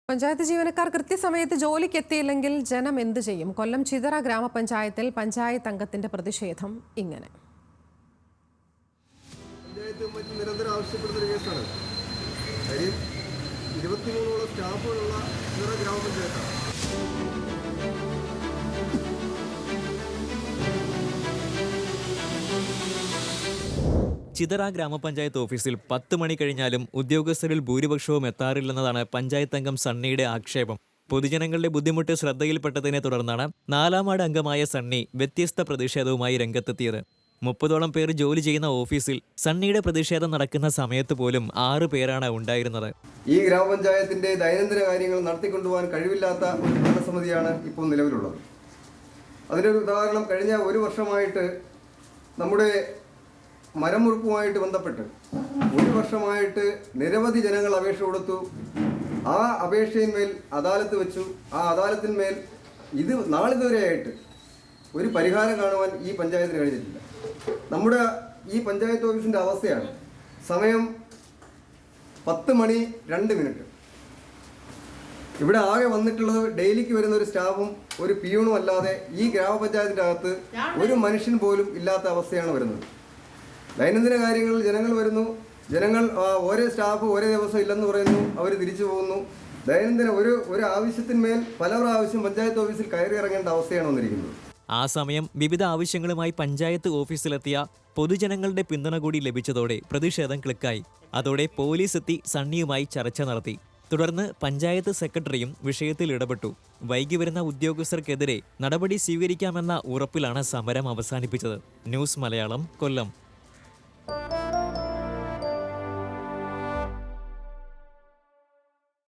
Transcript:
പഞ്ചായത്ത് ജീവനക്കാർ കൃത്യസമയത്ത് ജോലിക്ക് എത്തിയില്ലെങ്കിൽ ജനം എന്ത് ചെയ്യും? കൊല്ലം ചിതറ ഗ്രാമപഞ്ചായത്തിൽ പഞ്ചായത്ത് അംഗത്തിന്റെ പ്രതിഷേധം ഇങ്ങനെ. പഞ്ചായത്ത് നിരന്തരം ആവശ്യപ്പെടുന്ന ഒരു കേസാണ്. കാര്യം 23ഓളം സ്റ്റാഫുകളുള്ള ചിതറ ഗ്രാമപഞ്ചായത്താണ്. ചിതറ ഗ്രാമപഞ്ചായത്ത് ഓഫീസിൽ 10 മണി കഴിഞ്ഞാലും ഉദ്യോഗസ്ഥരിൽ ഭൂരിപക്ഷവും എത്താറില്ലെന്നതാണ് പഞ്ചായത്ത് അംഗം സണ്ണിയുടെ ആക്ഷേപം. പൊതുജനങ്ങളുടെ ബുദ്ധിമുട്ട് ശ്രദ്ധയിൽപ്പെട്ടതിനെ തുടർന്നാണ് 4ാം വാർഡ് അംഗമായ സണ്ണി വ്യത്യസ്ത പ്രതിഷേധവുമായി രംഗത്തെത്തിയത്. 30ഓളം പേർ ജോലി ചെയ്യുന്ന ഓഫീസിൽ സണ്ണിയുടെ പ്രതിഷേധം നടക്കുന്ന സമയത്ത് പോലും 6 പേരാണ് ഉണ്ടായിരുന്നത്. ഈ ഗ്രാമപഞ്ചായത്തിന്റെ ദൈനംദിന കാര്യങ്ങൾ നടത്തിക്കൊണ്ടുപോകാൻ കഴിവില്ലാത്ത ഒരു ഭരണസമിതിയാണ് ഇപ്പോൾ നിലവിലുള്ളത്. അതിനൊരു ഉദാഹരണം, കഴിഞ്ഞ ഒരു വർഷമായിട്ട് നമ്മുടെ മരമുറിപ്പുമായിട്ട് ബന്ധപ്പെട്ട് ഒരു വർഷമായിട്ട് നിരവധി ജനങ്ങൾ അപേക്ഷ കൊടുത്തു. ആ അപേക്ഷയിന്മേൽ അദാലത്ത് വെച്ചു. ആ അദാലത്തിന്മേൽ നാളിതുവരെയായിട്ട് ഒരു പരിഹാരം കാണുവാൻ ഈ പഞ്ചായത്തിന് കഴിഞ്ഞിട്ടില്ല. നമ്മുടെ ഈ പഞ്ചായത്ത് ഓഫീസിൻ്റെ അവസ്ഥയാണ്. സമയം 10 മണി 2 മിനിറ്റ്. ഇവിടെ ആകെ വന്നിട്ടുള്ളത് ഡെയിലിക്ക് വരുന്ന ഒരു സ്റ്റാഫും ഒരു പിയൂണും അല്ലാതെ ഈ ഗ്രാമപഞ്ചായത്തിൻ്റെ അകത്ത് ഒരു മനുഷ്യൻ പോലും ഇല്ലാത്ത അവസ്ഥയാണ് വരുന്നത്. ദൈനംദിന കാര്യങ്ങളിൽ ജനങ്ങൾ വരുന്നു. ജനങ്ങൾ ഓരോ സ്റ്റാഫ് ഓരോ ദിവസം ഇല്ലെന്ന് പറയുന്നു, അവർ തിരിച്ചു പോകുന്നു. ദൈനംദിന ഒരു ആവശ്യത്തിന്മേൽ പല പ്രാവശ്യം പഞ്ചായത്ത് ഓഫീസിൽ കയറി ഇറങ്ങേണ്ട അവസ്ഥയാണ് വന്നിരിക്കുന്നത്. ആ സമയം വിവിധ ആവശ്യങ്ങളുമായി പഞ്ചായത്ത് ഓഫീസിലെത്തിയ പൊതുജനങ്ങളുടെ പിന്തുണ കൂടി ലഭിച്ചതോടെ പ്രതിഷേധം ക്ലിക്കായി. അതോടെ പോലീസ് എത്തി സണ്ണിയുമായി ചർച്ച നടത്തി. തുടർന്ന് പഞ്ചായത്ത് സെക്രട്ടറിയും വിഷയത്തിൽ ഇടപെട്ടു. വൈകി വരുന്ന ഉദ്യോഗസ്ഥർക്കെതിരെ നടപടി സ്വീകരിക്കാമെന്ന ഉറപ്പിലാണ് സമരം അവസാനിപ്പിച്ചത്. ന്യൂസ് മലയാളം, കൊല്ലം.